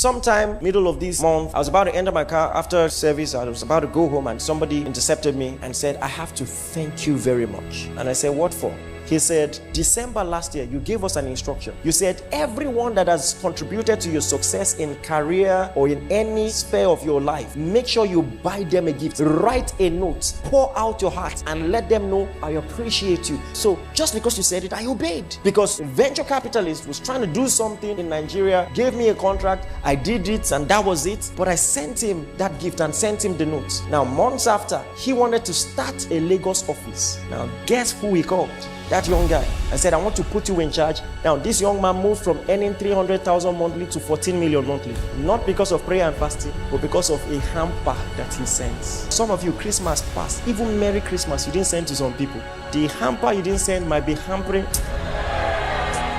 Sometime middle of this month, I was about to enter my car after service. I was about to go home and somebody intercepted me and said, I have to thank you very much. And I said, what for? He said, December last year, you gave us an instruction. You said, everyone that has contributed to your success in career or in any sphere of your life, make sure you buy them a gift. Write a note, pour out your heart, and let them know I appreciate you. So just because you said it, I obeyed. Because a venture capitalist was trying to do something in Nigeria, gave me a contract, I did it, and that was it. But I sent him that gift and sent him the note. Now, months after, he wanted to start a Lagos office. Now, guess who he called? That young guy. I said, I want to put you in charge. Now, this young man moved from earning 300,000 monthly to 14 million monthly. Not because of prayer and fasting, but because of a hamper that he sends. Some of you, Christmas past, even Merry Christmas, you didn't send to some people. The hamper you didn't send might be hampering.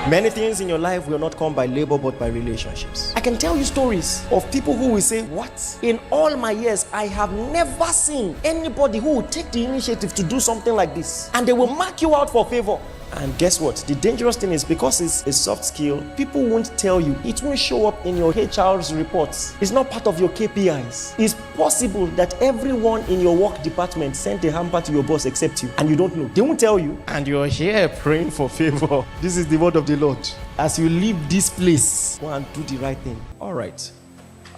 Many things in your life will not come by labor, but by relationships. I can tell you stories of people who will say, what? In all my years, I have never seen anybody who will take the initiative to do something like this. And they will mark you out for favor. And guess what? The dangerous thing is, because it's a soft skill, people won't tell you. It won't show up in your HR's reports. It's not part of your KPIs. It's possible that everyone in your work department sent a hamper to your boss except you, and you don't know. They won't tell you. And you're here praying for favor. This is the word of the Lord. As you leave this place, go and do the right thing. All right.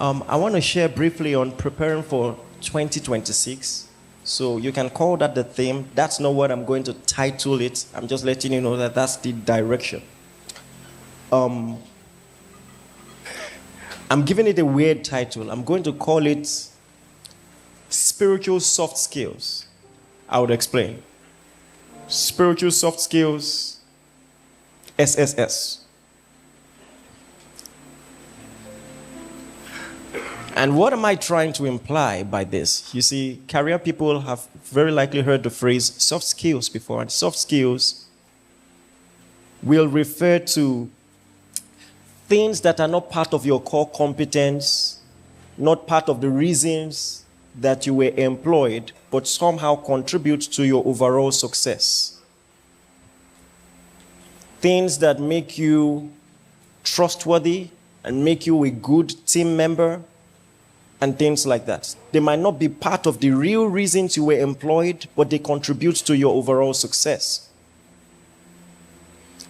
I want to share briefly on preparing for 2026. So you can call that the theme. That's not what I'm going to title it. I'm just letting you know that that's the direction. I'm giving it a weird title. I'm going to call it Spiritual Soft Skills. I would explain. Spiritual Soft Skills, SSS. And what am I trying to imply by this? You see, career people have very likely heard the phrase soft skills before, and soft skills will refer to things that are not part of your core competence, not part of the reasons that you were employed, but somehow contribute to your overall success. Things that make you trustworthy and make you a good team member, and things like that. They might not be part of the real reasons you were employed, but they contribute to your overall success.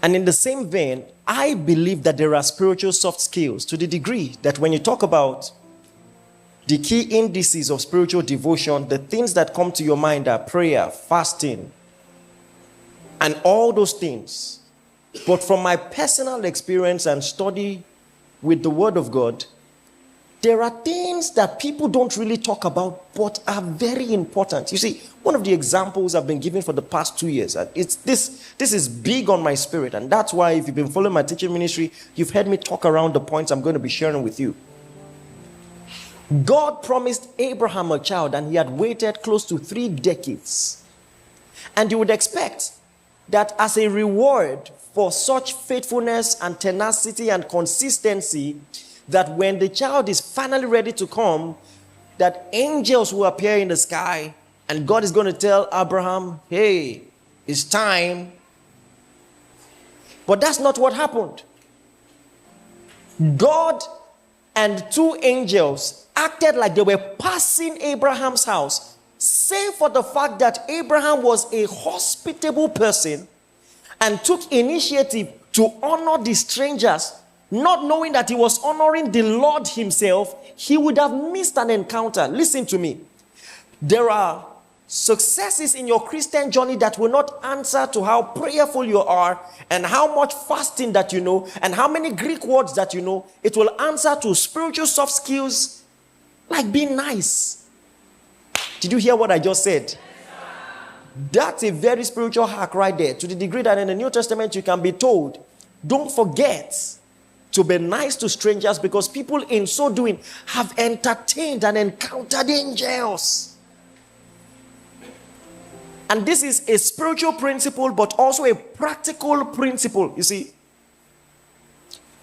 And in the same vein, I believe that there are spiritual soft skills to the degree that when you talk about the key indices of spiritual devotion, the things that come to your mind are prayer, fasting, and all those things. But from my personal experience and study with the Word of God, there are things that people don't really talk about, but are very important. You see, one of the examples I've been giving for the past 2 years, it's this is big on my spirit. And that's why if you've been following my teaching ministry, you've heard me talk around the points I'm going to be sharing with you. God promised Abraham a child, and he had waited close to 3 decades. And you would expect that as a reward for such faithfulness and tenacity and consistency, that when the child is finally ready to come, that angels will appear in the sky, and God is going to tell Abraham, hey, it's time. But that's not what happened. God and 2 angels acted like they were passing Abraham's house, save for the fact that Abraham was a hospitable person and took initiative to honor the strangers. Not knowing that he was honoring the Lord himself, he would have missed an encounter. Listen to me. There are successes in your Christian journey that will not answer to how prayerful you are and how much fasting that you know and how many Greek words that you know. It will answer to spiritual soft skills like being nice. Did you hear what I just said? That's a very spiritual hack right there, to the degree that in the New Testament you can be told, don't forget to be nice to strangers, because people in so doing have entertained and encountered angels. And this is a spiritual principle, but also a practical principle. You see,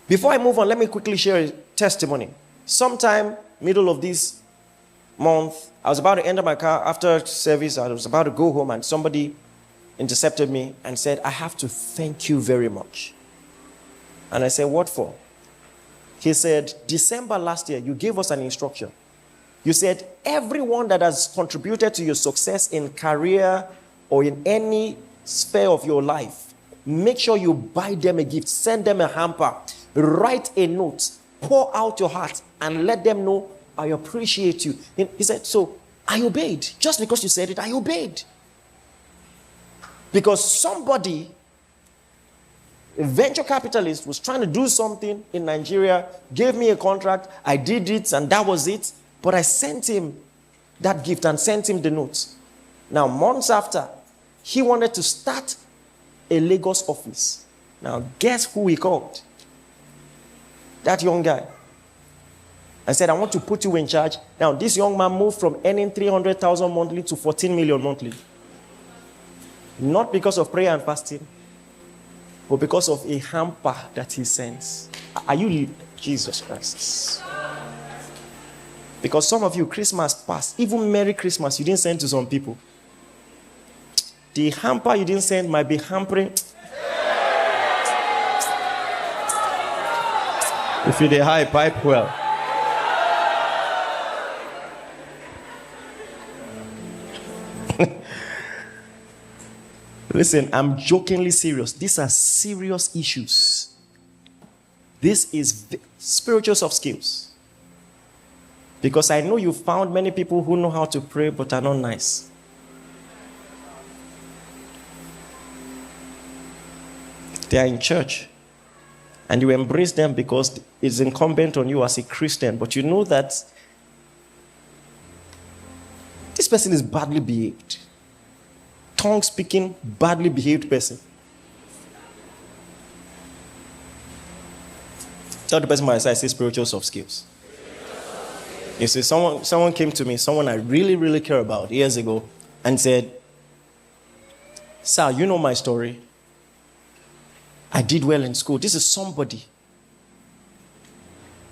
before I move on, let me quickly share a testimony. Sometime middle of this month, I was about to enter my car after service. I was about to go home, and somebody intercepted me and said, I have to thank you very much. And I said, what for? He said, December last year, you gave us an instruction. You said, everyone that has contributed to your success in career or in any sphere of your life, make sure you buy them a gift, send them a hamper, write a note, pour out your heart, and let them know, I appreciate you. He said, so I obeyed. Just because you said it, I obeyed. Because somebody, a venture capitalist, was trying to do something in Nigeria, gave me a contract, I did it, and that was it. But I sent him that gift and sent him the notes. Now, months after, he wanted to start a Lagos office. Now, guess who he called? That young guy. I said, I want to put you in charge. Now, this young man moved from earning 300,000 monthly to 14 million monthly. Not because of prayer and fasting, but because of a hamper that he sends. Are you Jesus Christ? Because some of you, Christmas passed, even Merry Christmas, you didn't send to some people. The hamper you didn't send might be hampering. If you're the high pipe, well. Listen, I'm jokingly serious. These are serious issues. This is spiritual soft skills. Because I know you found many people who know how to pray but are not nice. They are in church. And you embrace them because it's incumbent on you as a Christian. But you know that this person is badly behaved. Tongue-speaking, badly behaved person. Tell the person by my side, say spiritual soft skills. You see, someone came to me, someone I really, really care about years ago, and said, sir, you know my story. I did well in school. This is somebody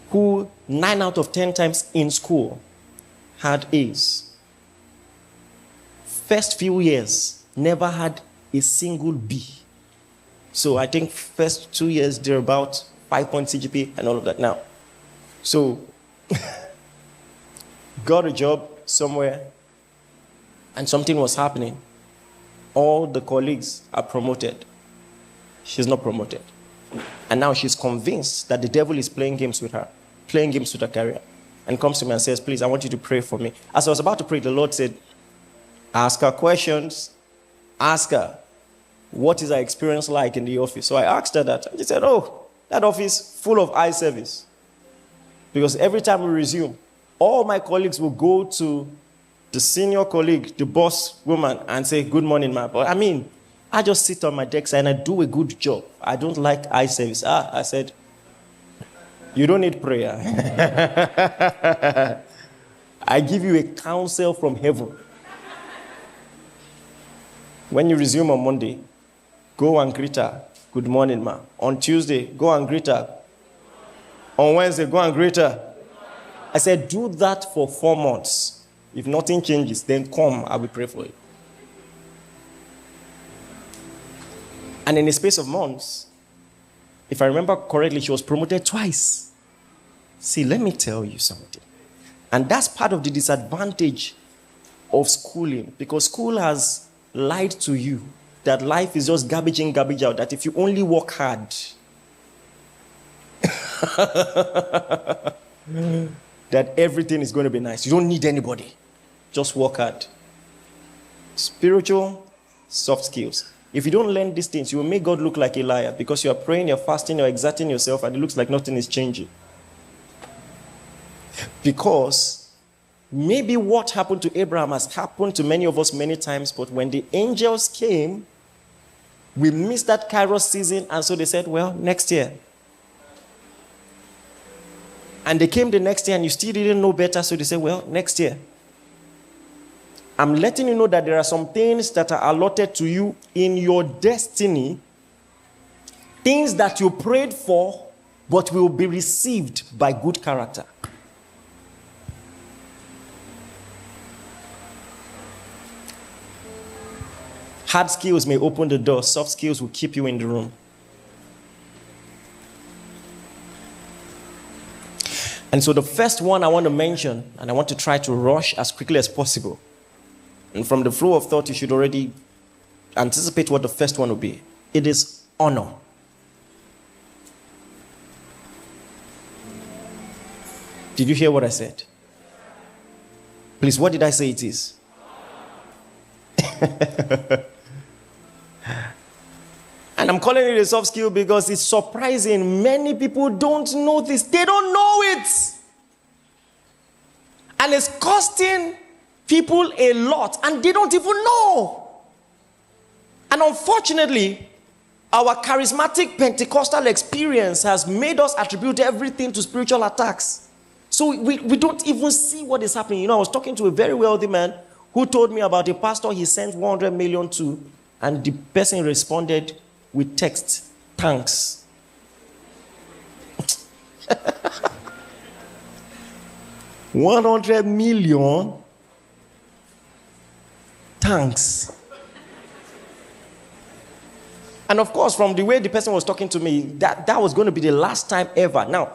who 9 out of 10 times in school had A's. First few years, never had a single B. So I think first 2 years, they're about 5-point CGP and all of that now. So, got a job somewhere, and something was happening. All the colleagues are promoted. She's not promoted. And now she's convinced that the devil is playing games with her, playing games with her career, and comes to me and says, please, I want you to pray for me. As I was about to pray, the Lord said, ask her questions. Ask her, what is her experience like in the office? So I asked her that. And she said, oh, that office full of eye service. Because every time we resume, all my colleagues will go to the senior colleague, the boss woman, and say, good morning, ma'am. But I mean, I just sit on my desk and I do a good job. I don't like eye service. I said, you don't need prayer. I give you a counsel from heaven. When you resume on Monday, go and greet her. Good morning, ma'am. On Tuesday, go and greet her. On Wednesday, go and greet her. I said, do that for 4 months. If nothing changes, then come, I will pray for you. And in a space of months, if I remember correctly, she was promoted twice. See, let me tell you something. And that's part of the disadvantage of schooling, because school has lied to you that life is just garbage in, garbage out, that if you only work hard, that everything is going to be nice. You don't need anybody. Just work hard. Spiritual soft skills. If you don't learn these things, you will make God look like a liar, because you are praying, you're fasting, you're exerting yourself, and it looks like nothing is changing. Because maybe what happened to Abraham has happened to many of us many times, but when the angels came, we missed that Kairos season, and so they said, well, next year. And they came the next year, and you still didn't know better, so they said, well, next year. I'm letting you know that there are some things that are allotted to you in your destiny, things that you prayed for, but will be received by good character. Hard skills may open the door. Soft skills will keep you in the room. And so the first one I want to mention, and I want to try to rush as quickly as possible. And from the flow of thought, you should already anticipate what the first one will be. It is honor. Did you hear what I said? Please, what did I say it is? And I'm calling it a soft skill because it's surprising. Many people don't know this. They don't know it. And it's costing people a lot, and they don't even know. And unfortunately, our charismatic Pentecostal experience has made us attribute everything to spiritual attacks. So we don't even see what is happening. You know, I was talking to a very wealthy man who told me about a pastor he sent 100 million to, and the person responded with text, thanks. $100 million, thanks. And of course, from the way the person was talking to me, that was going to be the last time ever. Now,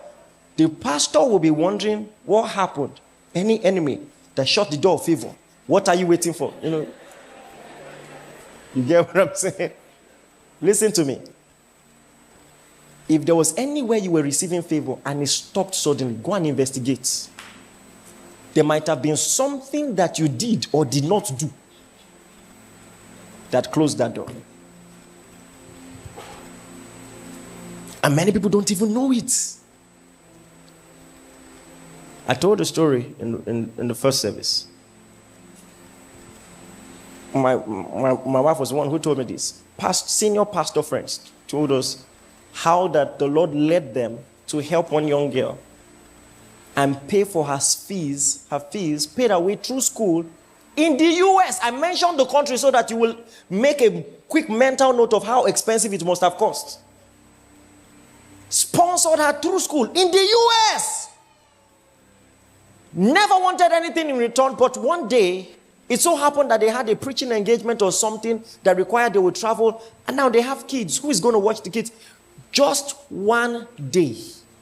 the pastor will be wondering what happened. Any enemy that shut the door of favor, what are you waiting for? You know, you get what I'm saying? Listen to me. If there was anywhere you were receiving favor and it stopped suddenly, go and investigate. There might have been something that you did or did not do that closed that door. And many people don't even know it. I told a story in the first service. My wife was the one who told me this. Senior pastor friends told us how that the Lord led them to help one young girl and pay for her fees, paid her way through school in the US. I mentioned the country so that you will make a quick mental note of how expensive it must have cost. Sponsored her through school in the US. Never wanted anything in return, but one day, it so happened that they had a preaching engagement or something that required they would travel, and now they have kids. Who is going to watch the kids? Just one day.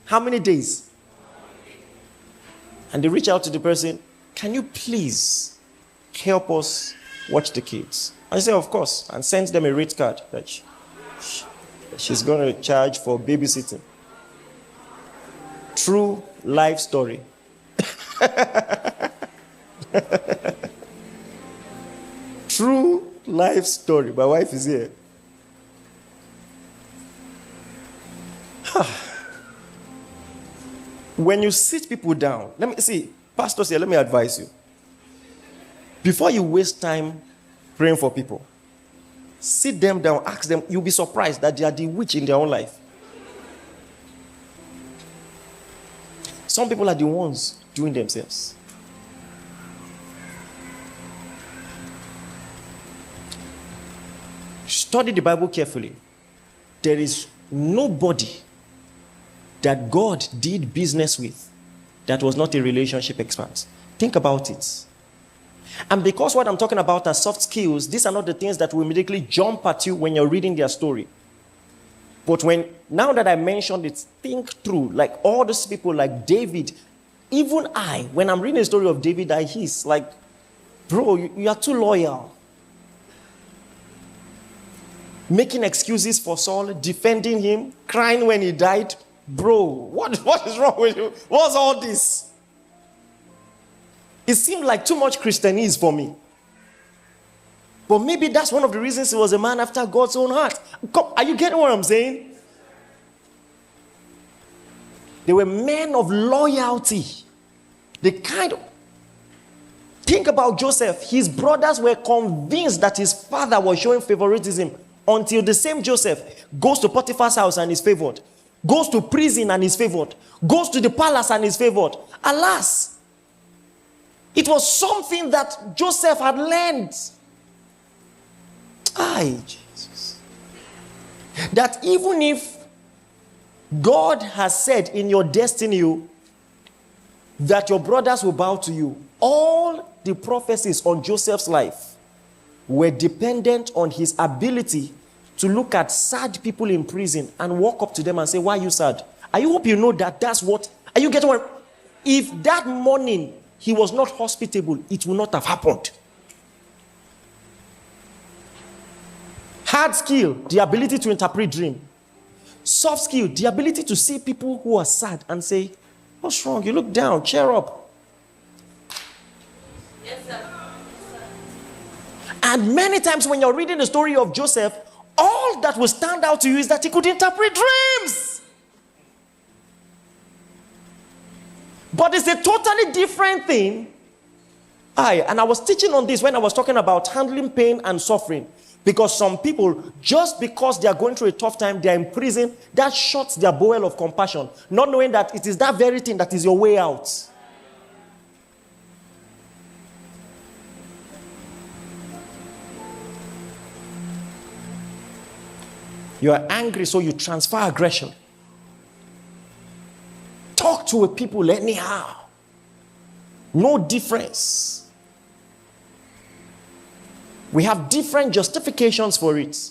How many days? And they reach out to the person, can you please help us watch the kids? I say, of course, and sends them a rate card that she's going to charge for babysitting. True life story. True life story. My wife is here. When you sit people down, let me see, pastors here, let me advise you. Before you waste time praying for people, sit them down, ask them, you'll be surprised that they are the witch in their own life. Some people are the ones doing themselves. Study the Bible carefully. There is nobody that God did business with that was not a relationship expert. Think about it. And because what I'm talking about are soft skills, these are not the things that will immediately jump at you when you're reading their story. But now that I mentioned it, think through, like all these people like David, even when I'm reading the story of David, I hiss, like, bro, you are too loyal. Making excuses for Saul, defending him, crying when he died. Bro, what is wrong with you? What's all this? It seemed like too much Christianese for me. But maybe that's one of the reasons he was a man after God's own heart. Are you getting what I'm saying? They were men of loyalty. Think about Joseph. His brothers were convinced that his father was showing favoritism until the same Joseph goes to Potiphar's house and is favored. Goes to prison and is favored. Goes to the palace and is favored. Alas, it was something that Joseph had learned. Jesus. That even if God has said in your destiny that your brothers will bow to you, all the prophecies on Joseph's life were dependent on his ability to look at sad people in prison and walk up to them and say, why are you sad? I hope you know that that's what... Are you getting what... If that morning he was not hospitable, it would not have happened. Hard skill, the ability to interpret dream. Soft skill, the ability to see people who are sad and say, what's wrong? You look down, cheer up. Yes, sir. And many times when you're reading the story of Joseph, all that will stand out to you is that he could interpret dreams. But it's a totally different thing. I was teaching on this when I was talking about handling pain and suffering. Because some people, just because they are going through a tough time, they are in prison, that shuts their bowel of compassion, not knowing that it is that very thing that is your way out. You are angry, so you transfer aggression. Talk to people anyhow. No difference. We have different justifications for it.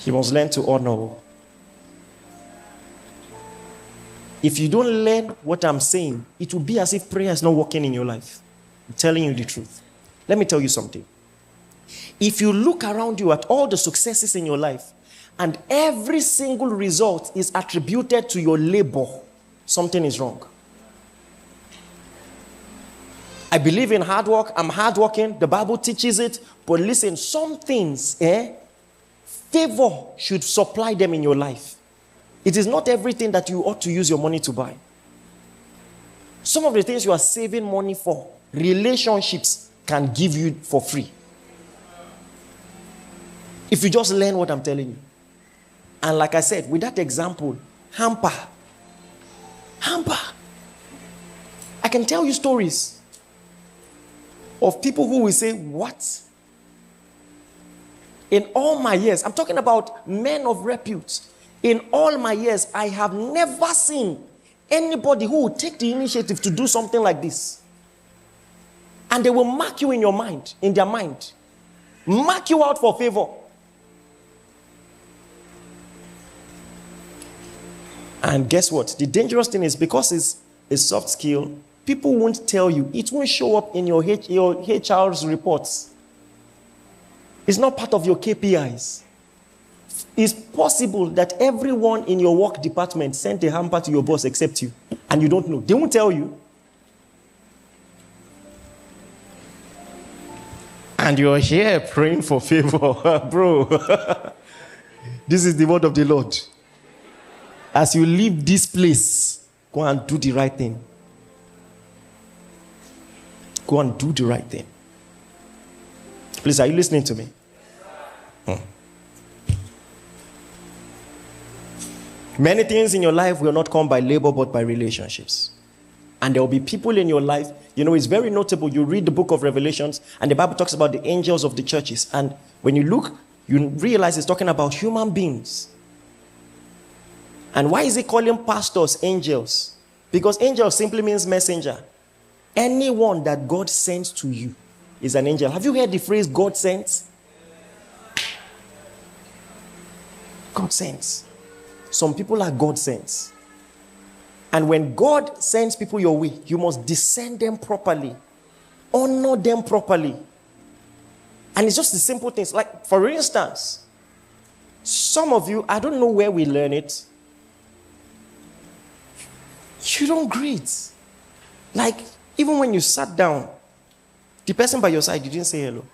You must learn to honor. If you don't learn what I'm saying, it will be as if prayer is not working in your life. I'm telling you the truth. Let me tell you something. If you look around you at all the successes in your life, and every single result is attributed to your labor, something is wrong. I believe in hard work. I'm hardworking. The Bible teaches it. But listen, some things, favor should supply them in your life. It is not everything that you ought to use your money to buy. Some of the things you are saving money for, relationships can give you for free. If you just learn what I'm telling you. And like I said, with that example, hamper. I can tell you stories of people who will say, what? In all my years, I'm talking about men of repute. In all my years, I have never seen anybody who will take the initiative to do something like this. And they will mark you in your mind, in their mind. Mark you out for favor. And guess what? The dangerous thing is because it's a soft skill, people won't tell you. It won't show up in your HR's reports. It's not part of your KPIs. It's possible that everyone in your work department sent a hamper to your boss except you. And you don't know. They won't tell you. And you're here praying for favor. Bro, this is the word of the Lord. As you leave this place, go and do the right thing. Go and do the right thing. Please, are you listening to me? Many things in your life will not come by labor, but by relationships. And there will be people in your life, it's very notable. You read the book of Revelations, and the Bible talks about the angels of the churches. And when you look, you realize it's talking about human beings. And why is he calling pastors angels? Because angel simply means messenger. Anyone that God sends to you is an angel. Have you heard the phrase God sends? God sends. Some people are God sends. And when God sends people your way, you must discern them properly. Honor them properly. And it's just the simple things. Like, for instance, some of you, I don't know where we learn it. You don't greet. Like, even when you sat down, the person by your side, you didn't say hello.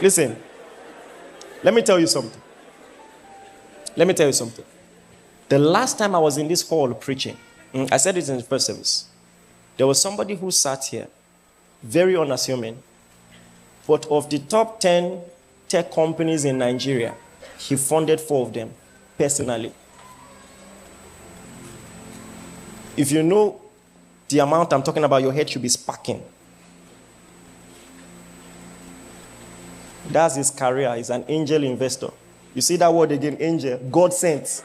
Listen, let me tell you something. The last time I was in this hall preaching, I said it in the first service, there was somebody who sat here, very unassuming, but of the top 10 tech companies in Nigeria, he funded 4 of them personally. If you know the amount I'm talking about, your head should be sparking. That's his career. He's an angel investor. You see that word again, angel, God sent.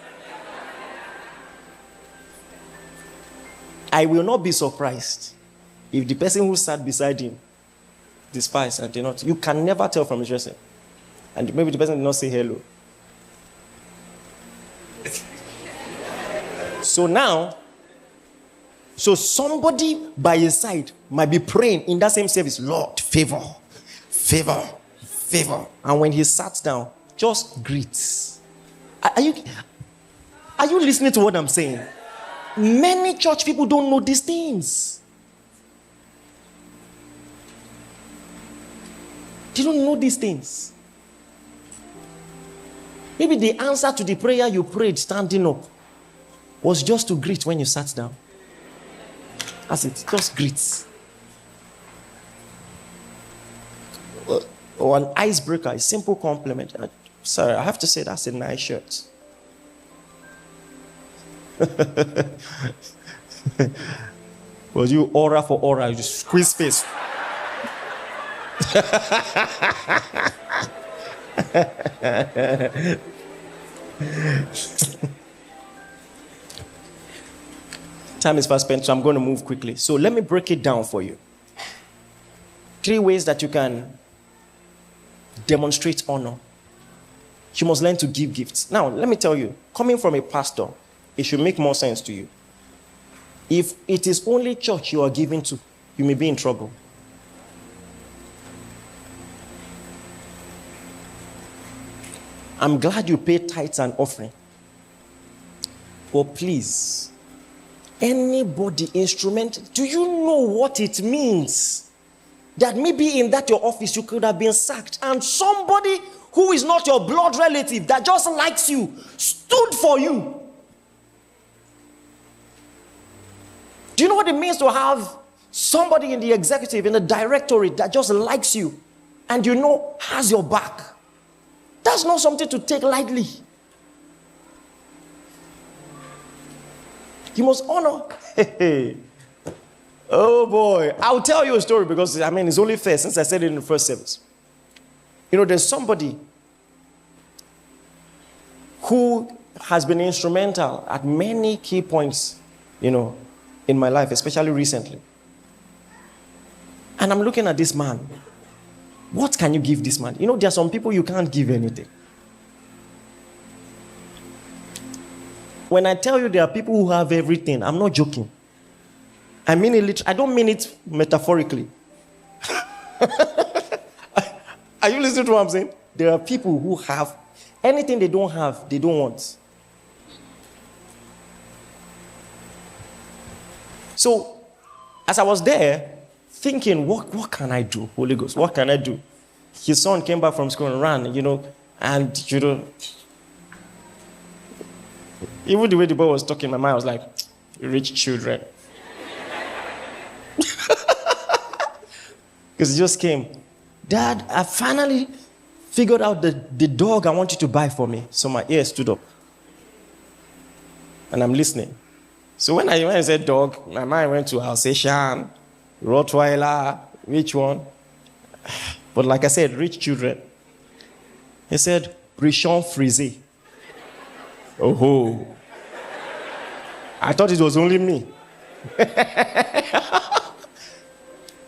I will not be surprised if the person who sat beside him despise and did not. You can never tell from his dressing. And maybe the person did not say hello. So now, somebody by his side might be praying in that same service, Lord, favor, favor, favor. And when he sat down, just greets. Are you listening to what I'm saying? Many church people don't know these things. They don't know these things. Maybe the answer to the prayer you prayed standing up was just to greet when you sat down. That's it. Just greet. Or an icebreaker, a simple compliment. Sorry, I have to say that's a nice shirt. Was you aura for aura, you just squeeze face. Time is fast spent, so I'm going to move quickly. So let me break it down for you. 3 ways that you can demonstrate honor. You must learn to give gifts. Now, let me tell you, coming from a pastor, it should make more sense to you. If it is only church you are giving to, you may be in trouble. I'm glad you pay tithes and offering. But please, anybody instrument, do you know what it means? That maybe in that your office you could have been sacked and somebody who is not your blood relative that just likes you stood for you. Do you know what it means to have somebody in the executive, in the directorate that just likes you and you know has your back? That's not something to take lightly. You must honor. Oh boy. I'll tell you a story because, it's only fair since I said it in the first service. There's somebody who has been instrumental at many key points, in my life, especially recently. And I'm looking at this man. What can you give this man? There are some people you can't give anything. When I tell you there are people who have everything, I'm not joking. I mean it. I don't mean it metaphorically. Are you listening to what I'm saying? There are people who have anything they don't have, they don't want. So, as I was there, thinking, what can I do? Holy Ghost, what can I do? His son came back from school and ran, and, even the way the boy was talking, my mind was like, rich children. Because he just came. Dad, I finally figured out the dog I want you to buy for me. So my ear stood up. And I'm listening. So when I said dog, my mind went to Alsatian, Rottweiler, which one? But like I said, rich children. He said, Brichon Frisé. Oh, I thought it was only me.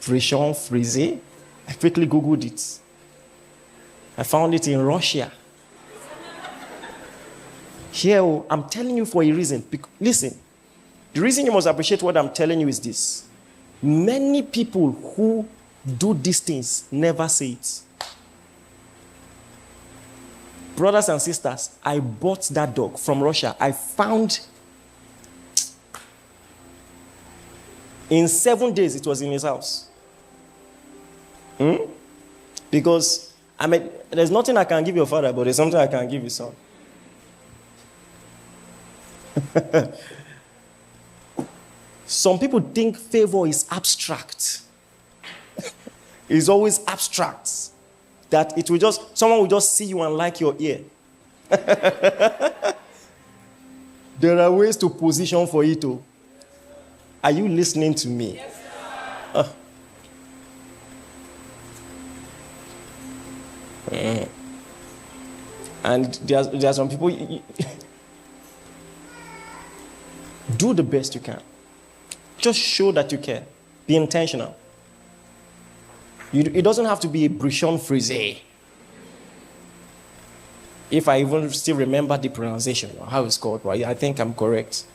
Brichon Frisé. I quickly Googled it. I found it in Russia. Here, I'm telling you for a reason. Listen, the reason you must appreciate what I'm telling you is this. Many people who do these things never say it. Brothers and sisters, I bought that dog from Russia. I found in 7 days it was in his house. Because there's nothing I can give your father, but there's something I can give your son. Some people think favor is abstract. It's always abstract. That someone will just see you and like your ear. There are ways to position for it. Are you listening to me? Yes, And there are some people, do the best you can. Just show that you care. Be intentional. It doesn't have to be a Brishon Frise. If I even still remember the pronunciation, or how it's called, well, I think I'm correct.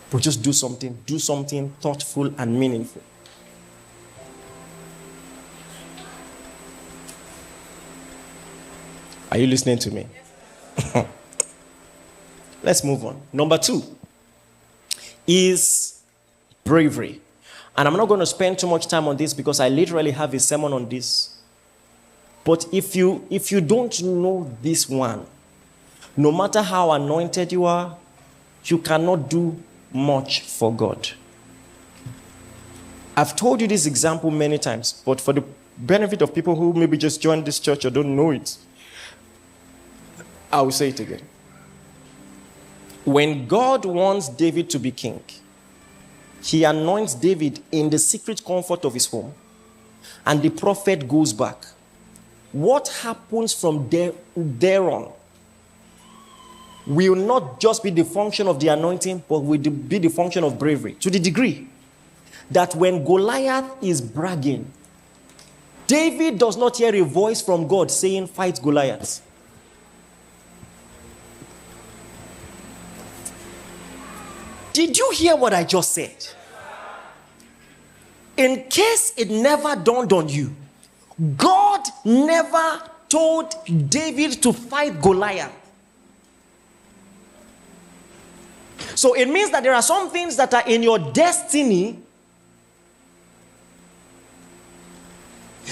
But just do something thoughtful and meaningful. Are you listening to me? Let's move on. Number 2 is bravery. And I'm not going to spend too much time on this because I literally have a sermon on this. But if you don't know this one, no matter how anointed you are, you cannot do much for God. I've told you this example many times, but for the benefit of people who maybe just joined this church or don't know it, I will say it again. When God wants David to be king, he anoints David in the secret comfort of his home, and the prophet goes back. What happens from there on will not just be the function of the anointing, but will be the function of bravery, to the degree that when Goliath is bragging, David does not hear a voice from God saying, fight Goliath. Did you hear what I just said? In case it never dawned on you, God never told David to fight Goliath. So it means that there are some things that are in your destiny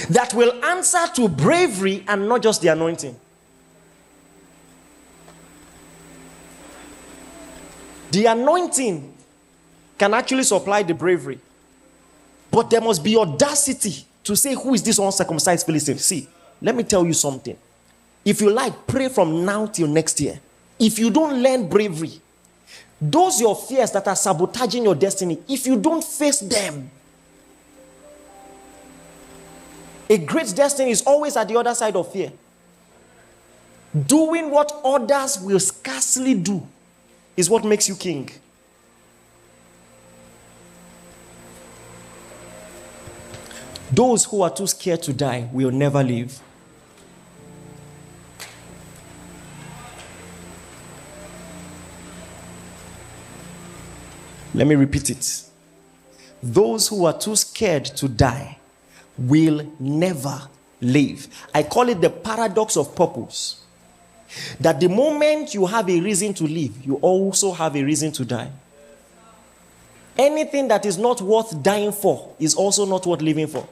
that will answer to bravery and not just the anointing. The anointing can actually supply the bravery. But there must be audacity to say, who is this uncircumcised Philistine? See, let me tell you something. If you like, pray from now till next year. If you don't learn bravery, those your fears that are sabotaging your destiny, if you don't face them, a great destiny is always at the other side of fear. Doing what others will scarcely do is what makes you king. Those who are too scared to die will never live. Let me repeat it. Those who are too scared to die will never live. I call it the paradox of purpose. That the moment you have a reason to live, you also have a reason to die. Anything that is not worth dying for is also not worth living for.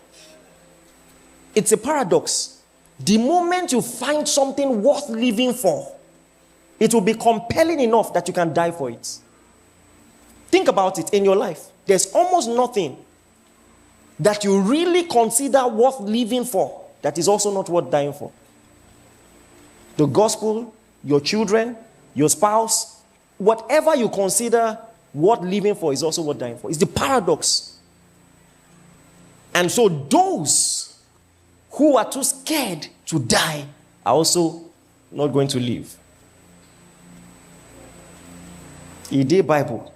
It's a paradox. The moment you find something worth living for, it will be compelling enough that you can die for it. Think about it in your life. There's almost nothing that you really consider worth living for that is also not worth dying for. The gospel, your children, your spouse, whatever you consider worth living for is also worth dying for. It's the paradox. And so those who are too scared to die are also not going to live. In the Bible,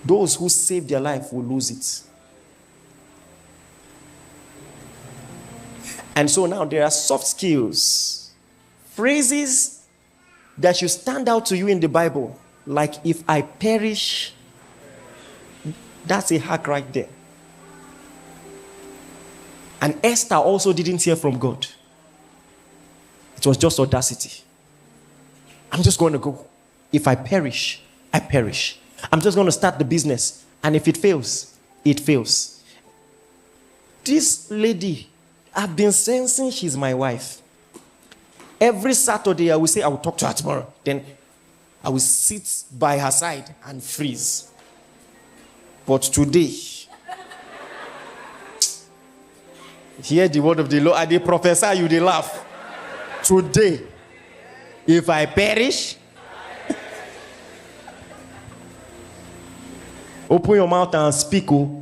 those who save their life will lose it. And so now there are soft skills, phrases that should stand out to you in the Bible, like if I perish. That's a hack right there. And Esther also didn't hear from God. It was just audacity. I'm just going to go. If I perish, I perish. I'm just going to start the business. And if it fails, it fails. This lady, I've been sensing she's my wife. Every Saturday, I will say, I will talk to her tomorrow. Then I will sit by her side and freeze. But today, hear the word of the Lord. I did prophesy, you did laugh. Today, if I perish, open your mouth and speak. Oh.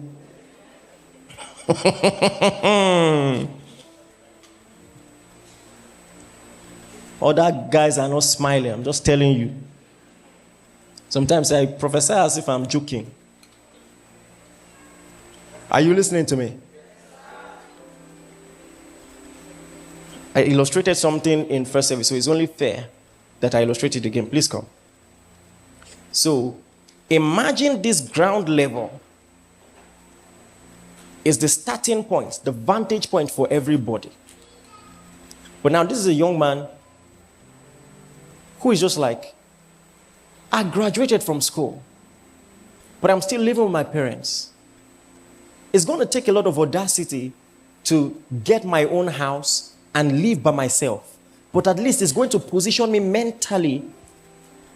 Other guys are not smiling. I'm just telling you. Sometimes I prophesy as if I'm joking. Are you listening to me? I illustrated something in first service, so it's only fair that I illustrate it again. Please come. So, imagine this ground level is the starting point, the vantage point for everybody. But now this is a young man who is just like, I graduated from school, but I'm still living with my parents. It's going to take a lot of audacity to get my own house and live by myself. But at least it's going to position me mentally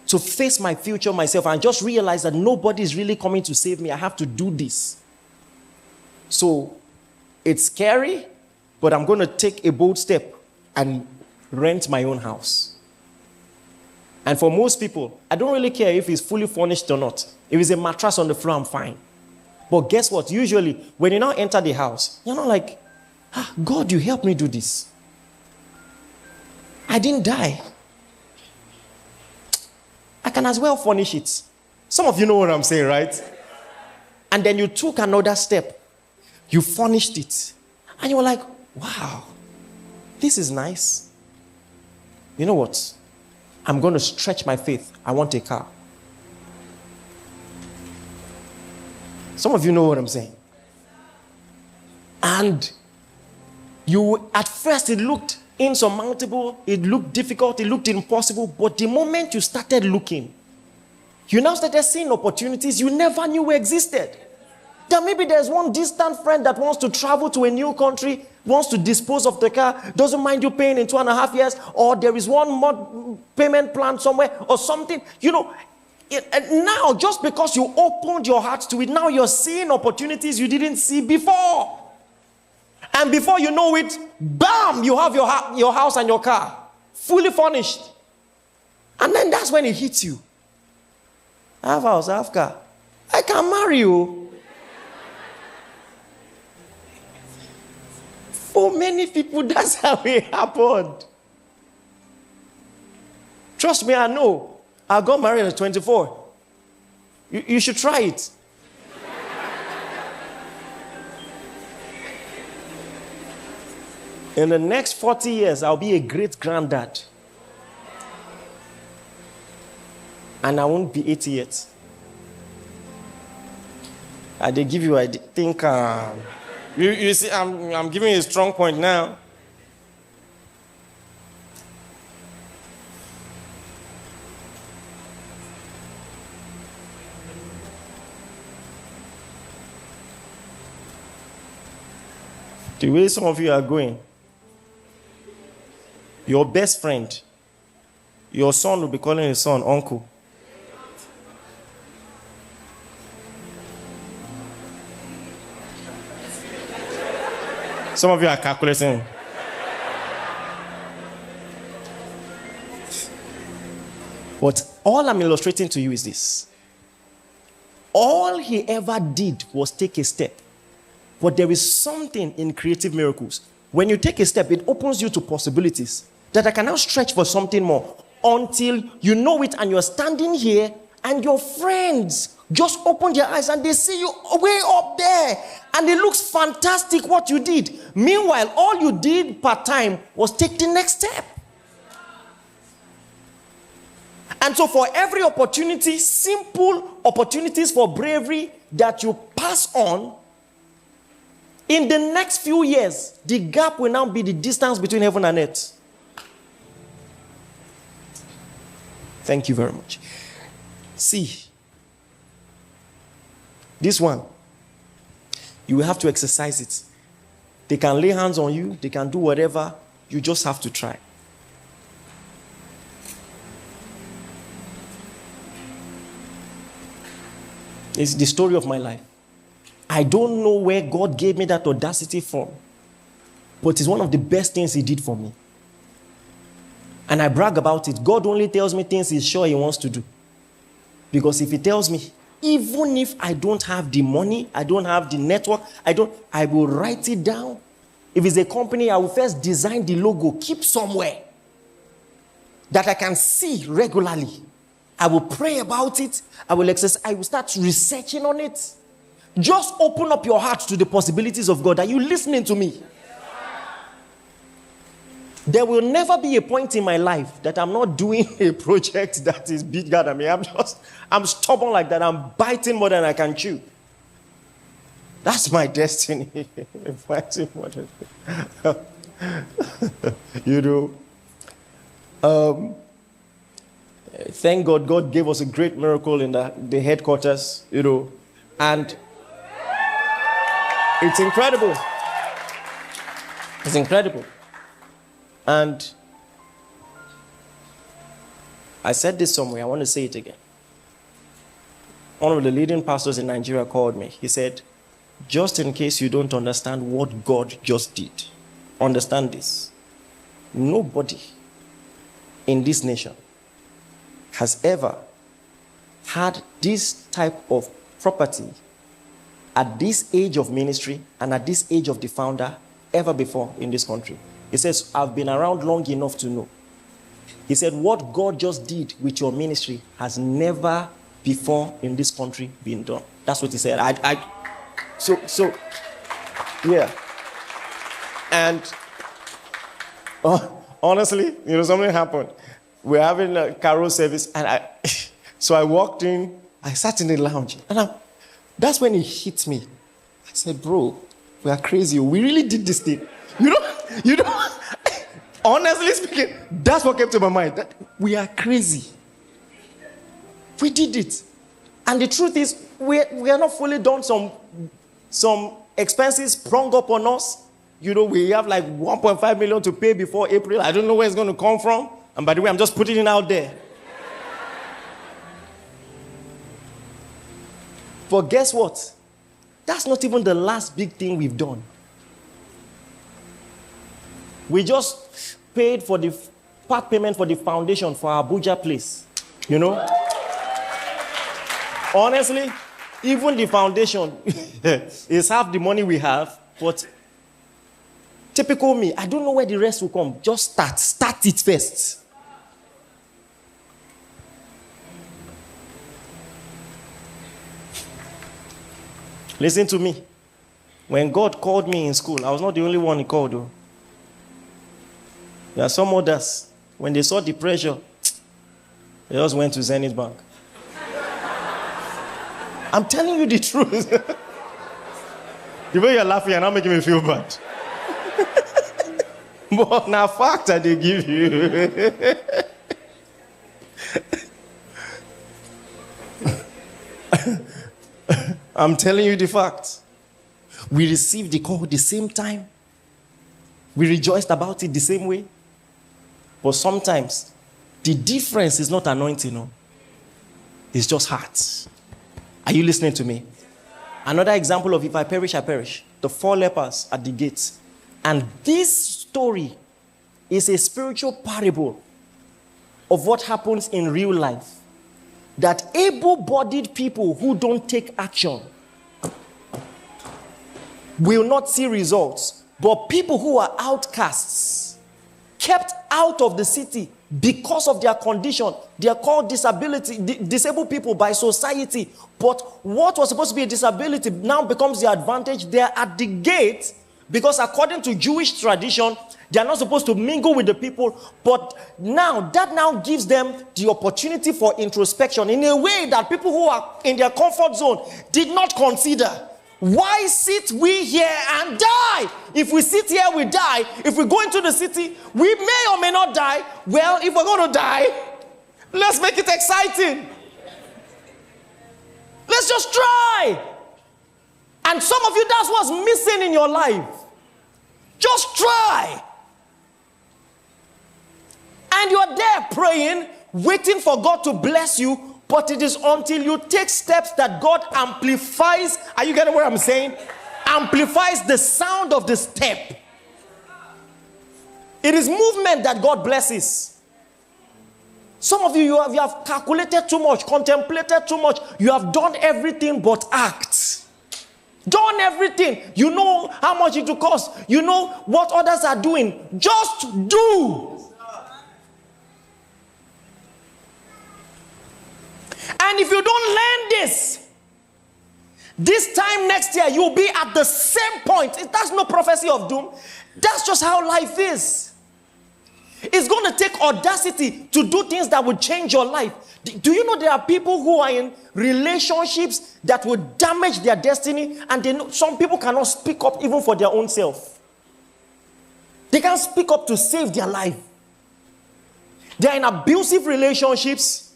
to face my future myself and just realize that nobody is really coming to save me. I have to do this. So it's scary, but I'm going to take a bold step and rent my own house. And for most people, I don't really care if it's fully furnished or not. If it's a mattress on the floor, I'm fine. But guess what? Usually, when you now enter the house, you're not like, God, you helped me do this. I didn't die. I can as well furnish it. Some of you know what I'm saying, right? And then you took another step. You furnished it. And you were like, wow, this is nice. You know what? I'm going to stretch my faith. I want a car. Some of you know what I'm saying. And you, at first it looked insurmountable, it looked difficult, it looked impossible, but the moment you started looking, you now started seeing opportunities you never knew existed. That maybe there's one distant friend that wants to travel to a new country, wants to dispose of the car, doesn't mind you paying in 2.5 years, or there is one more payment plan somewhere or something. You know, now just because you opened your heart to it, now you're seeing opportunities you didn't see before. And before you know it, bam, you have your house and your car fully furnished. And then that's when it hits you. I have house, I have car. I can marry you. For many people, that's how it happened. Trust me, I know. I got married at 24. You should try it. In the next 40 years, I'll be a great-granddad. And I won't be 80 yet. They give you, I think, you see, I'm giving you a strong point now. The way some of you are going, your best friend, your son will be calling his son uncle. Some of you are calculating. But all I'm illustrating to you is this. All he ever did was take a step. But there is something in creative miracles. When you take a step, it opens you to possibilities that I can now stretch for something more until you know it and you're standing here and your friends just open their eyes and they see you way up there and it looks fantastic what you did. Meanwhile, all you did part time was take the next step. And so for every opportunity, simple opportunities for bravery that you pass on, in the next few years, the gap will now be the distance between heaven and earth. Thank you very much. See, this one, you will have to exercise it. They can lay hands on you, they can do whatever, you just have to try. It's the story of my life. I don't know where God gave me that audacity from, but it's one of the best things he did for me. And I brag about it. God only tells me things he's sure he wants to do. Because if he tells me, even if I don't have the money, I don't have the network, I will write it down. If it's a company, I will first design the logo, keep somewhere that I can see regularly. I will pray about it. I will start researching on it. Just open up your heart to the possibilities of God. Are you listening to me? There will never be a point in my life that I'm not doing a project that is bigger than me. I'm stubborn like that. I'm biting more than I can chew. That's my destiny. Biting more than you know. Thank God, God gave us a great miracle in the headquarters, you know, and it's incredible. It's incredible. And I said this somewhere, I want to say it again. One of the leading pastors in Nigeria called me. He said, just in case you don't understand what God just did, understand this. Nobody in this nation has ever had this type of property at this age of ministry and at this age of the founder ever before in this country. He says, I've been around long enough to know. He said, what God just did with your ministry has never before in this country been done. That's what he said. So, yeah. And honestly, you know, something happened. We're having a carol service, and so I walked in, I sat in the lounge, and that's when it hit me. I said, bro, we are crazy. We really did this thing. You know, honestly speaking, that's what came to my mind. That we are crazy. We did it. And the truth is, we are not fully done. Some expenses sprung up on us. You know, we have like 1.5 million to pay before April. I don't know where it's going to come from. And by the way, I'm just putting it out there. But guess what? That's not even the last big thing we've done. We just paid for the part payment for the foundation for our Abuja place. You know? Honestly, even the foundation is half the money we have, but typical me, I don't know where the rest will come. Just start it first. Listen to me. When God called me in school, I was not the only one he called, though. There are some others, when they saw the pressure, they just went to Zenith Bank. I'm telling you the truth. The way you're laughing, you're not making me feel bad. But now, fact that they give you. I'm telling you the fact. We received the call the same time. We rejoiced about it the same way. But sometimes, the difference is not anointing, no. It's just hearts. Are you listening to me? Another example of if I perish, I perish. The 4 lepers at the gates. And this story is a spiritual parable of what happens in real life. That able-bodied people who don't take action will not see results. But people who are outcasts, kept out of the city because of their condition, they are called disabled people by society. But what was supposed to be a disability now becomes the advantage. They are at the gate because according to Jewish tradition, they are not supposed to mingle with the people. But that now gives them the opportunity for introspection in a way that people who are in their comfort zone did not consider. Why sit we here and die? If we sit here, we die. If we go into the city, we may or may not die. Well, if we're going to die, let's make it exciting. Let's just try. And some of you, that's what's missing in your life. Just try. And you're there praying, waiting for God to bless you. But it is until you take steps that God amplifies. Are you getting what I'm saying? Amplifies the sound of the step. It is movement that God blesses. Some of you have calculated too much, contemplated too much. You have done everything but act. Done everything. You know how much it will cost. You know what others are doing. Just do. And if you don't learn this, This time next year, you'll be at the same point. That's no prophecy of doom. That's just how life is. It's going to take audacity to do things that will change your life. Do you know there are people who are in relationships that will damage their destiny, and they know some people cannot speak up even for their own self. They can't speak up to save their life. They are in abusive relationships,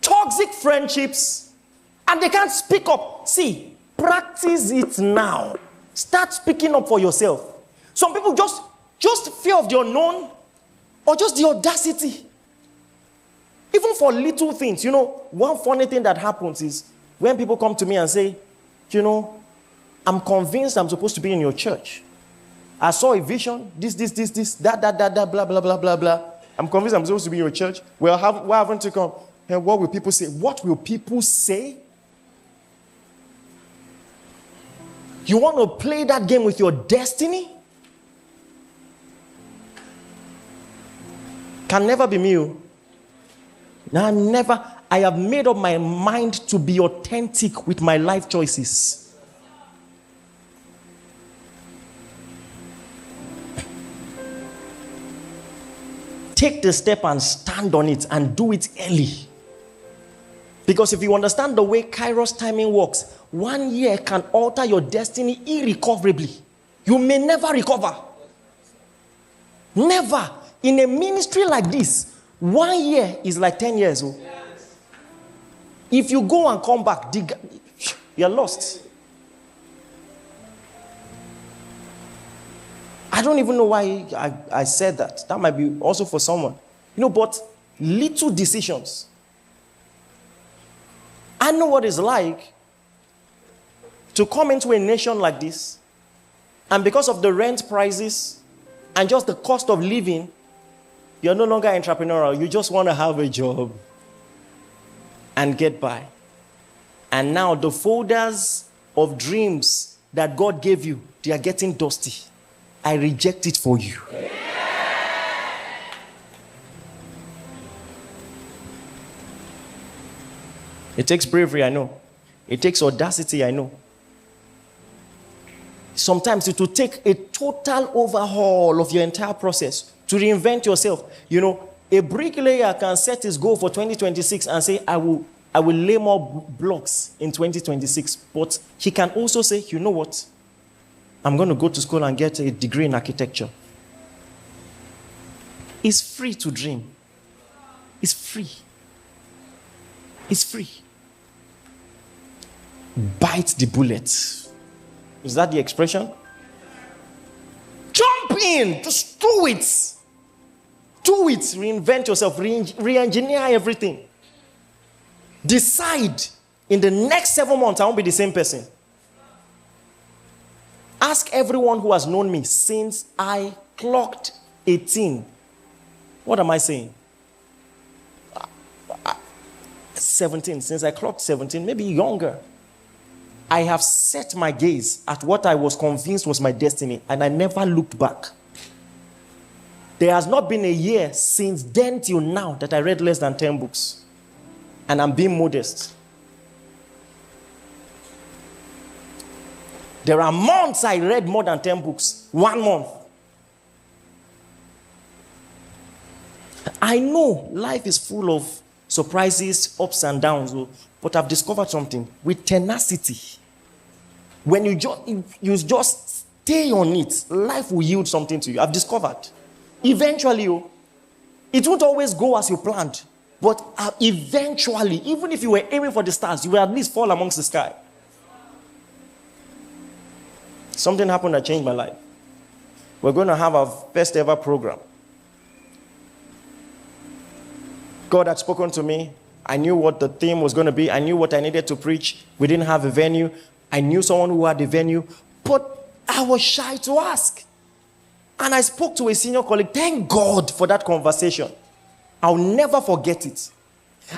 toxic friendships, and they can't speak up. See, practice it now. Start speaking up for yourself. Some people just fear of the unknown, or just the audacity. Even for little things. One funny thing that happens is when people come to me and say, I'm convinced I'm supposed to be in your church. I saw a vision, this, that, blah, blah, blah, blah, blah. I'm convinced I'm supposed to be in your church. Well, why haven't you come? And what will people say? What will people say? You want to play that game with your destiny? Can never be me. Now, never. I have made up my mind to be authentic with my life choices. Take the step and stand on it and do it early. Because if you understand the way Kairos timing works, 1 year can alter your destiny irrecoverably. You may never recover. Never. In a ministry like this, 1 year is like 10 years old. If you go and come back, you're lost. I don't even know why I said that. That might be also for someone. But little decisions. I know what it's like to come into a nation like this, and because of the rent prices and just the cost of living, you're no longer entrepreneurial. You just want to have a job and get by. And now the folders of dreams that God gave you, they are getting dusty. I reject it for you. It takes bravery, I know. It takes audacity, I know. Sometimes it will take a total overhaul of your entire process to reinvent yourself. A bricklayer can set his goal for 2026 and say, I will lay more blocks in 2026. But he can also say, you know what? I'm going to go to school and get a degree in architecture. It's free to dream. It's free. It's free. Bite the bullet. Is that the expression? Jump in. Just do it. Do it. Reinvent yourself. Re-engineer everything. Decide in the next 7 months I won't be the same person. Ask everyone who has known me since I clocked 18. What am I saying? 17. Since I clocked 17, maybe younger. I have set my gaze at what I was convinced was my destiny, and I never looked back. There has not been a year since then till now that I read less than 10 books. And I'm being modest. There are months I read more than 10 books. 1 month. I know life is full of surprises, ups and downs, but I've discovered something. With tenacity, when you just stay on it, life will yield something to you. I've discovered. Eventually, it won't always go as you planned. But eventually, even if you were aiming for the stars, you will at least fall amongst the sky. Something happened that changed my life. We're going to have our first ever program. God had spoken to me. I knew what the theme was going to be. I knew what I needed to preach. We didn't have a venue. I knew someone who had a venue. But I was shy to ask. And I spoke to a senior colleague. Thank God for that conversation. I'll never forget it.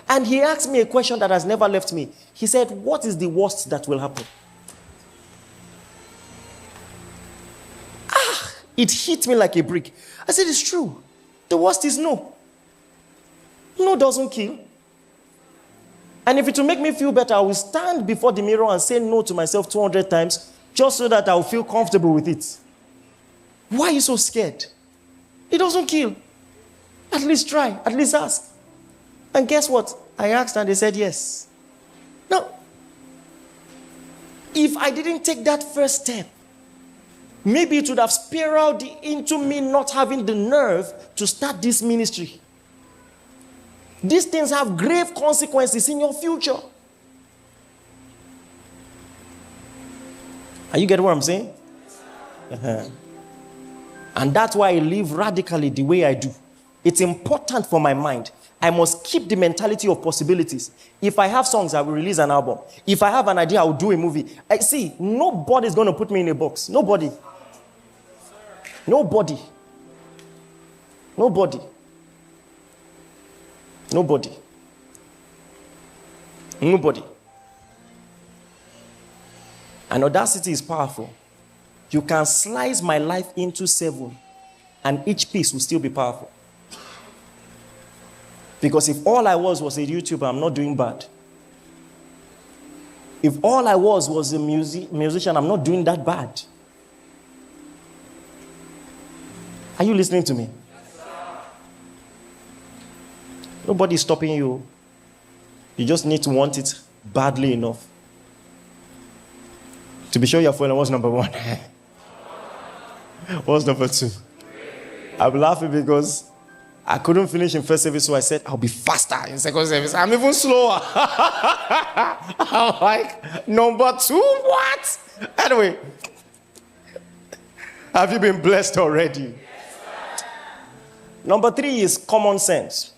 And he asked me a question that has never left me. He said, what is the worst that will happen? It hit me like a brick. I said, it's true. The worst is no. No doesn't kill. And if it will make me feel better, I will stand before the mirror and say no to myself 200 times just so that I will feel comfortable with it. Why are you so scared? It doesn't kill. At least try. At least ask. And guess what? I asked and they said yes. Now, if I didn't take that first step, maybe it would have spiraled into me not having the nerve to start this ministry. These things have grave consequences in your future. Are you getting what I'm saying? Uh-huh. And that's why I live radically the way I do. It's important for my mind. I must keep the mentality of possibilities. If I have songs, I will release an album. If I have an idea, I will do a movie. I see, nobody's going to put me in a box. Nobody. Nobody. Nobody. Nobody. Nobody. And audacity is powerful. You can slice my life into 7, and each piece will still be powerful. Because if all I was a YouTuber, I'm not doing bad. If all I was a musician, I'm not doing that bad. Are you listening to me? Nobody's stopping you. You just need to want it badly enough. To be sure you're following, what's number 1? What's number 2? I'm laughing because I couldn't finish in first service, so I said, I'll be faster in second service. I'm even slower. I'm like, number 2, what? Anyway, have you been blessed already? Yes, number 3 is common sense.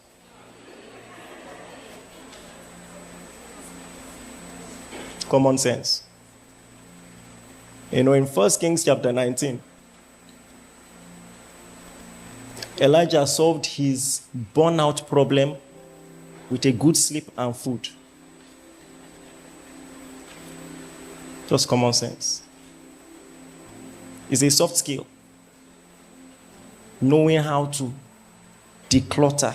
Common sense. You know, in 1 Kings chapter 19, Elijah solved his burnout problem with a good sleep and food. Just common sense. It's a soft skill. Knowing how to declutter,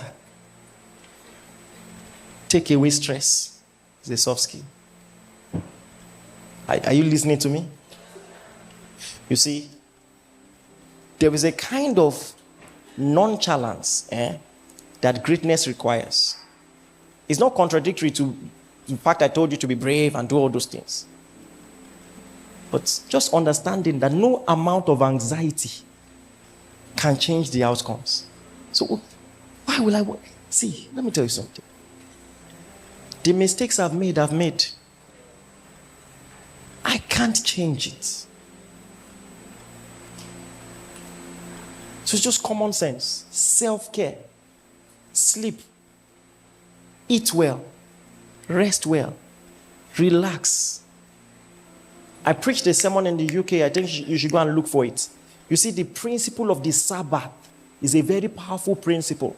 take away stress, is a soft skill. Are you listening to me? You see, there is a kind of nonchalance that greatness requires. It's not contradictory to the fact I told you to be brave and do all those things. But just understanding that no amount of anxiety can change the outcomes. So why will I work? See, let me tell you something. The mistakes I've made. I can't change it. So it's just common sense, self-care, sleep, eat well, rest well, relax. I preached a sermon in the UK. I think you should go and look for it. You see, the principle of the Sabbath is a very powerful principle.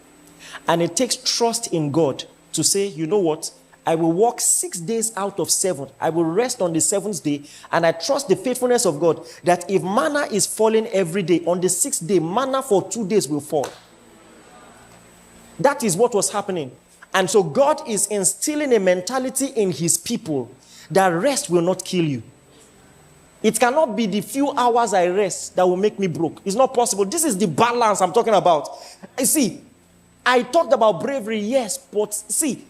And it takes trust in God to say, you know what? I will work 6 days out of 7. I will rest on the 7th day. And I trust the faithfulness of God that if manna is falling every day, on the 6th day, manna for 2 days will fall. That is what was happening. And so God is instilling a mentality in his people that rest will not kill you. It cannot be the few hours I rest that will make me broke. It's not possible. This is the balance I'm talking about. You see, I talked about bravery, yes, but see,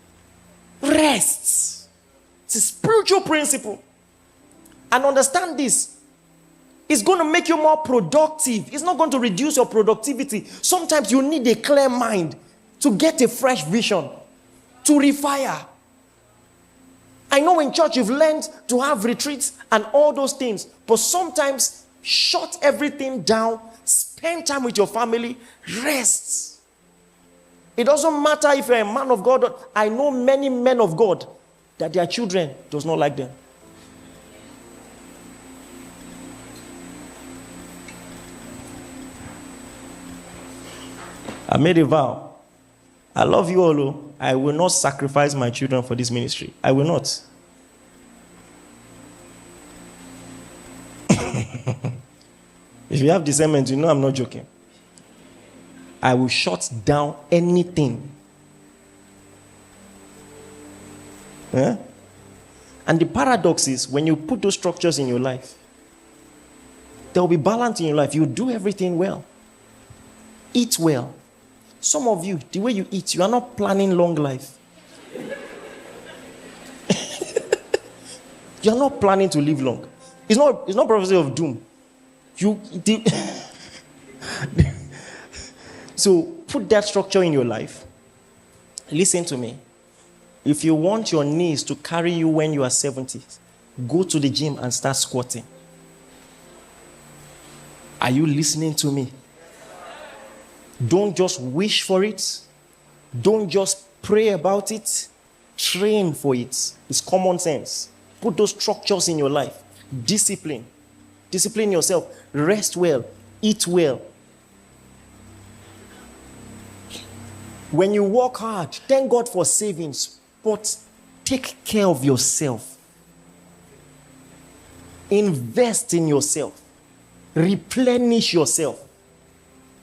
rest. It's a spiritual principle. And understand this. It's going to make you more productive. It's not going to reduce your productivity. Sometimes you need a clear mind to get a fresh vision, to refire. I know in church you've learned to have retreats and all those things, but sometimes shut everything down, spend time with your family, rest. It doesn't matter if you're a man of God. I know many men of God that their children does not like them. I made a vow. I love you all. I will not sacrifice my children for this ministry. I will not. If you have discernment, you know I'm not joking. I will shut down anything Eh? And the paradox is, when you put those structures in your life, there will be balance in your life. You do everything well. Eat well. Some of you, the way you eat, you are not planning long life. You are not planning to live long. It's not prophecy of doom. So put that structure in your life. Listen to me. If you want your knees to carry you when you are 70, go to the gym and start squatting. Are you listening to me? Don't just wish for it. Don't just pray about it. Train for it. It's common sense. Put those structures in your life. Discipline. Discipline yourself. Rest well. Eat well. When you work hard, thank God for savings, but take care of yourself. Invest in yourself. Replenish yourself.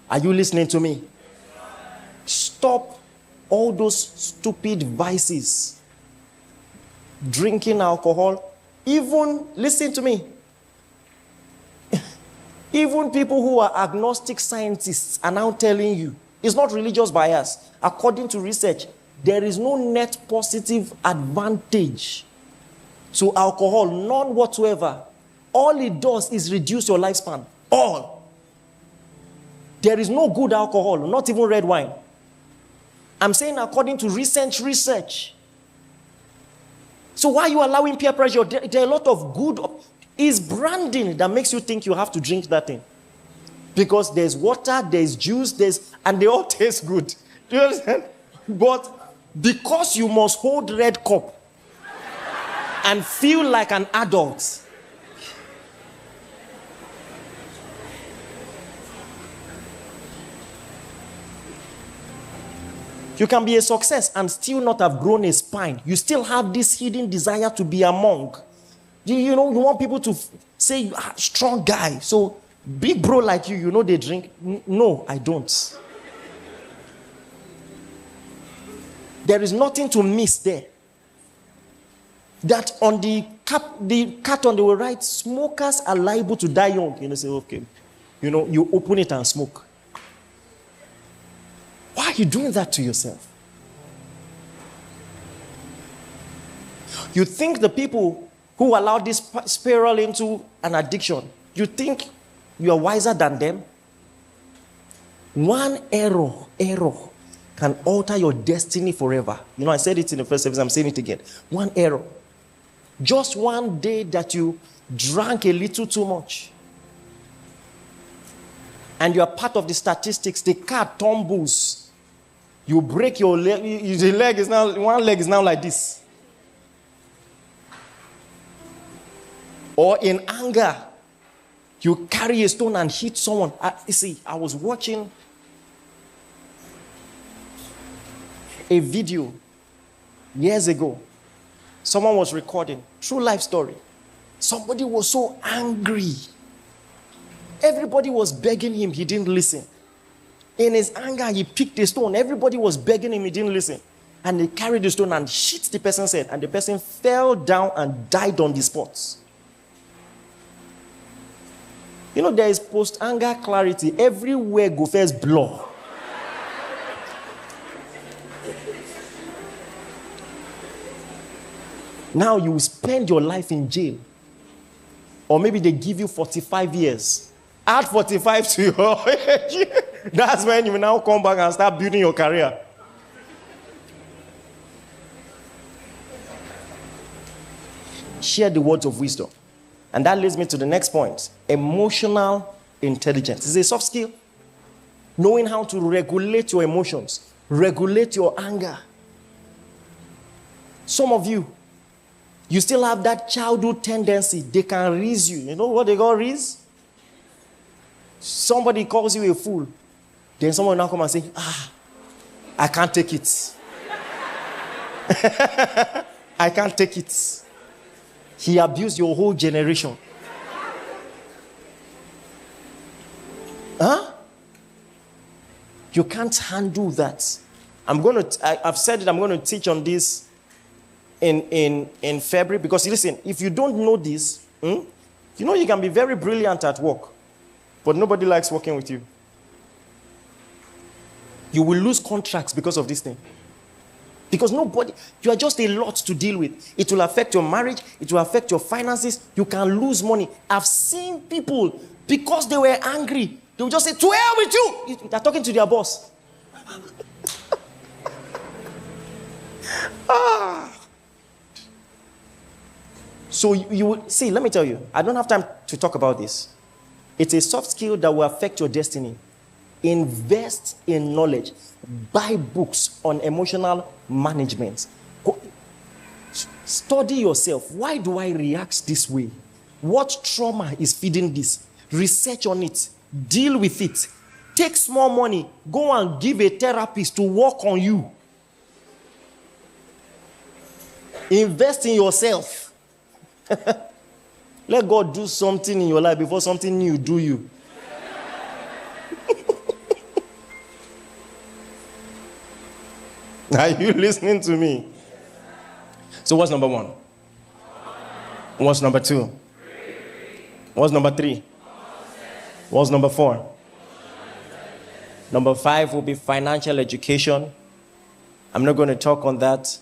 Are you listening to me? Stop all those stupid vices. Drinking alcohol. Even, listen to me, even people who are agnostic scientists are now telling you, it's not religious bias. According to research, there is no net positive advantage to alcohol, none whatsoever. All it does is reduce your lifespan. All. There is no good alcohol, not even red wine. I'm saying according to recent research. So why are you allowing peer pressure? There are a lot of good. It's branding that makes you think you have to drink that thing. Because there's water, there's juice, and they all taste good. Do you understand? But because you must hold red cup and feel like an adult, you can be a success and still not have grown a spine. You still have this hidden desire to be a monk. You want people to say, strong guy. So, big bro like you, they drink. No, I don't. There is nothing to miss there. That on the cat on the right, smokers are liable to die young. Say, okay. You open it and smoke. Why are you doing that to yourself? You think the people who allow this spiral into an addiction, you think you are wiser than them? One error can alter your destiny forever. I said it in the first service, I'm saying it again. One error. Just one day that you drank a little too much, and you are part of the statistics, the car tumbles. You break your leg, one leg is now like this. Or in anger, you carry a stone and hit someone. I was watching a video years ago. Someone was recording, true life story. Somebody was so angry. Everybody was begging him, he didn't listen. In his anger, he picked a stone. Everybody was begging him, he didn't listen. And he carried the stone and hit the person's head. And the person fell down and died on the spot. There is post-anger clarity. Everywhere go first blow. Now you spend your life in jail. Or maybe they give you 45 years. Add 45 to your age. That's when you now come back and start building your career. Share the words of wisdom. And that leads me to the next point. Emotional intelligence. It's a soft skill. Knowing how to regulate your emotions. Regulate your anger. Some of you still have that childhood tendency. They can raise you. You know what they call raise? Somebody calls you a fool. Then someone now come and say, I can't take it. I can't take it. He abused your whole generation. You can't handle that. I've said it, I'm going to teach on this in February, because listen, if you don't know this, you know you can be very brilliant at work, but nobody likes working with you. You will lose contracts because of this thing. Because nobody, you are just a lot to deal with. It will affect your marriage. It will affect your finances. You can lose money. I've seen people, because they were angry, they will just say, to hell with you. They're talking to their boss. So you will see, let me tell you, I don't have time to talk about this. It's a soft skill that will affect your destiny. Invest in knowledge. Buy books on emotional management. Study yourself. Why do I react this way? What trauma is feeding this? Research on it. Deal with it. Take small money. Go and give a therapist to work on you. Invest in yourself. Let God do something in your life before something new do you. Are you listening to me? So what's number 1? What's number 2? What's number 3? What's number 4? Number 5 will be financial education. I'm not going to talk on that,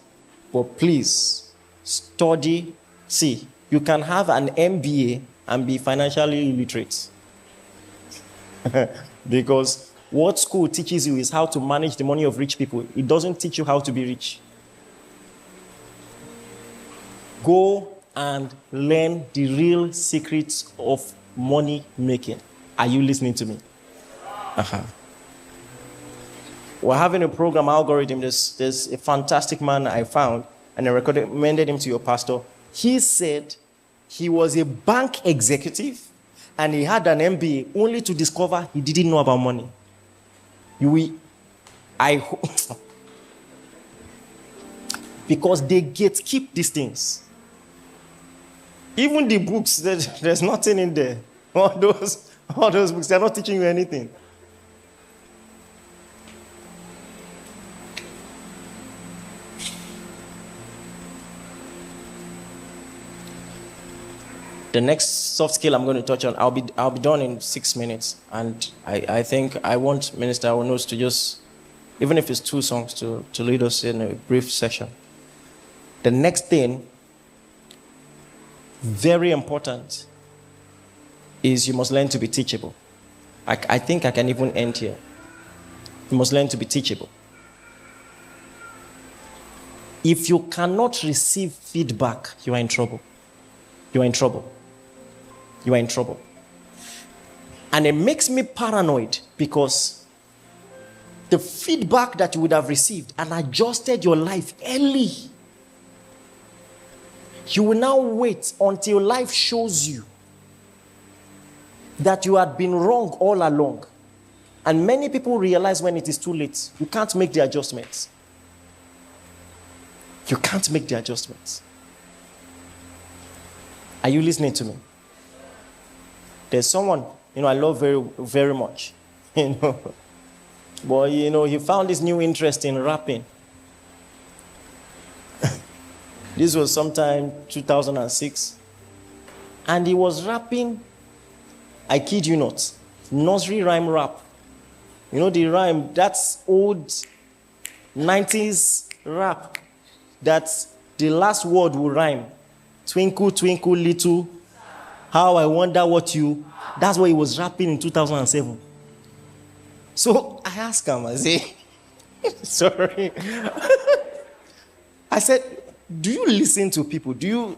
but please study. See, you can have an MBA and be financially illiterate. Because what school teaches you is how to manage the money of rich people. It doesn't teach you how to be rich. Go and learn the real secrets of money making. Are you listening to me? We're having a program algorithm. There's a fantastic man I found, and I recommended him to your pastor. He said he was a bank executive, and he had an MBA only to discover he didn't know about money. Because they gatekeep these things. Even the books, there's nothing in there. All those books, they're not teaching you anything. The next soft skill I'm going to touch on, I'll be done in 6 minutes. And I think I want Minister Awonos to just, even if it's 2 songs, to lead us in a brief session. The next thing, very important, is you must learn to be teachable. I think I can even end here. You must learn to be teachable. If you cannot receive feedback, you are in trouble. You are in trouble. You are in trouble. And it makes me paranoid, because the feedback that you would have received and adjusted your life early, you will now wait until life shows you that you had been wrong all along. And many people realize when it is too late, you can't make the adjustments. You can't make the adjustments. Are you listening to me? There's someone, I love very, very much, But, he found this new interest in rapping. This was sometime 2006. And he was rapping, I kid you not, nursery rhyme rap. The rhyme, that's old 90s rap. That's the last word will rhyme. Twinkle, twinkle, little, how I wonder what you... That's what he was rapping in 2007. So I asked him, I say, sorry. I said, do you listen to people? Which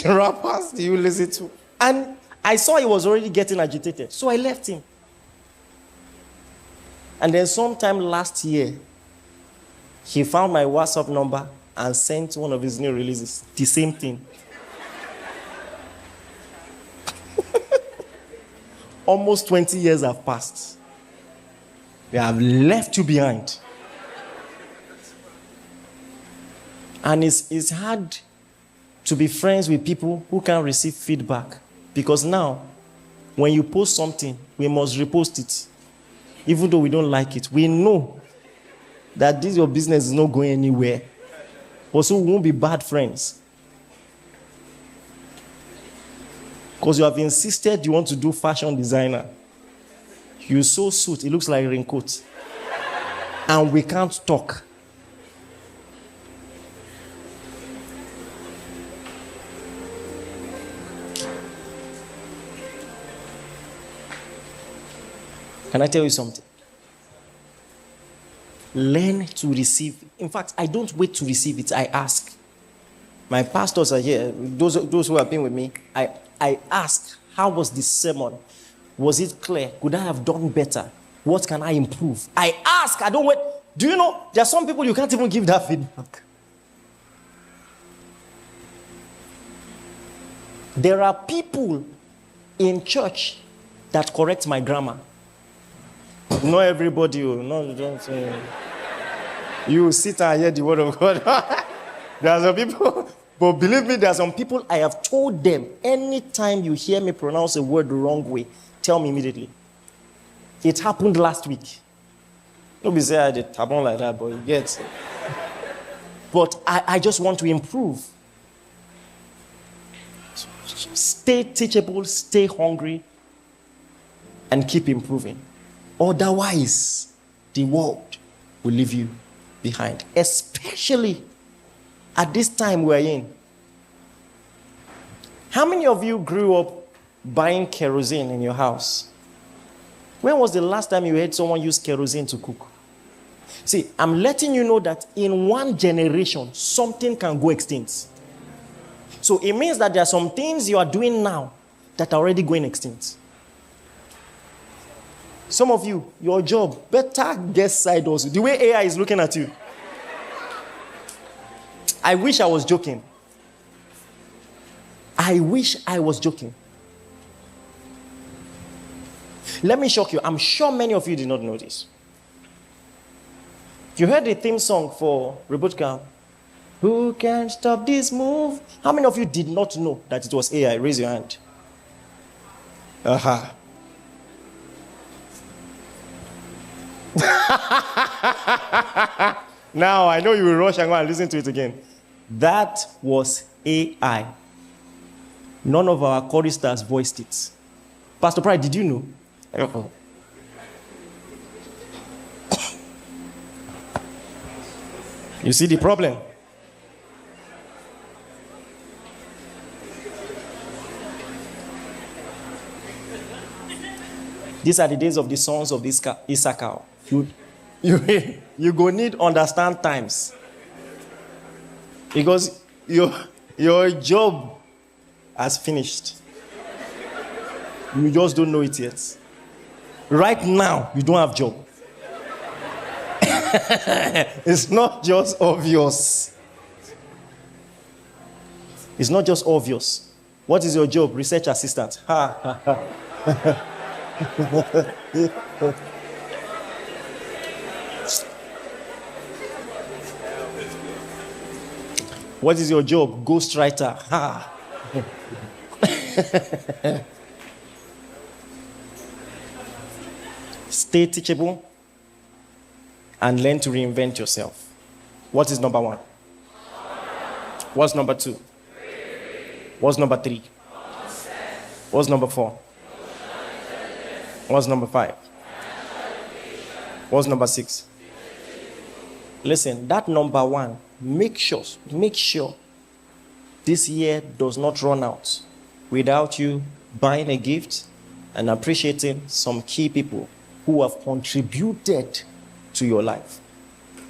rappers do you listen to? And I saw he was already getting agitated. So I left him. And then sometime last year, he found my WhatsApp number and sent one of his new releases. The same thing. Almost 20 years have passed. They have left you behind. And it's hard to be friends with people who can receive feedback. Because now, when you post something, we must repost it. Even though we don't like it. We know that your business is not going anywhere. Also, we won't be bad friends. Because you have insisted you want to do fashion designer. You sew suit, it looks like a raincoat. And we can't talk. Can I tell you something? Learn to receive. In fact, I don't wait to receive it, I ask. My pastors are here, those who have been with me. I ask, how was this sermon? Was it clear? Could I have done better? What can I improve? I ask, I don't wait. Do you know, there are some people you can't even give that feedback. There are people in church that correct my grammar. Not everybody, no, don't say. You sit and hear the word of God. There are some people, but believe me, there are some people I have told them, anytime you hear me pronounce a word the wrong way, tell me immediately. It happened last week. Nobody say I did happen like that, but you get. But I just want to improve. Stay teachable, stay hungry, and keep improving. Otherwise, the world will leave you behind. Especially at this time we're in. How many of you grew up buying kerosene in your house? When was the last time you heard someone use kerosene to cook? See, I'm letting you know that in one generation, something can go extinct. So it means that there are some things you are doing now that are already going extinct. Some of you, your job, better get side also. The way AI is looking at you. I wish I was joking. I wish I was joking. Let me shock you. I'm sure many of you did not know this. You heard the theme song for Reboot Camp. Who can stop this move? How many of you did not know that it was AI? Raise your hand. Aha. Now, I know you will rush and go and listen to it again. That was AI. None of our choristers voiced it. Pastor Pride, did you know? You see the problem? These are the days of the sons of Issachar. You go need understand times. Because your job has finished. You just don't know it yet. Right now, you don't have job. It's not just obvious. It's not just obvious. What is your job? Research assistant. What is your job? Ghostwriter. Stay teachable and learn to reinvent yourself. What is number one? What's number two? What's number three? What's number four? What's number five? What's number six? Listen, that number one, make sure this year does not run out without you buying a gift and appreciating some key people who have contributed to your life.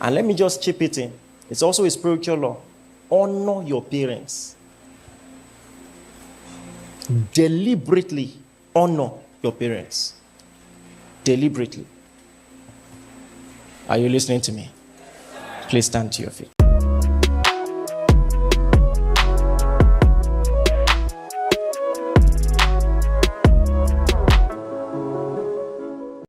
And let me just chip it in. It's also a spiritual law. Honor your parents. Deliberately honor your parents. Deliberately. Are you listening to me? Please stand to your feet.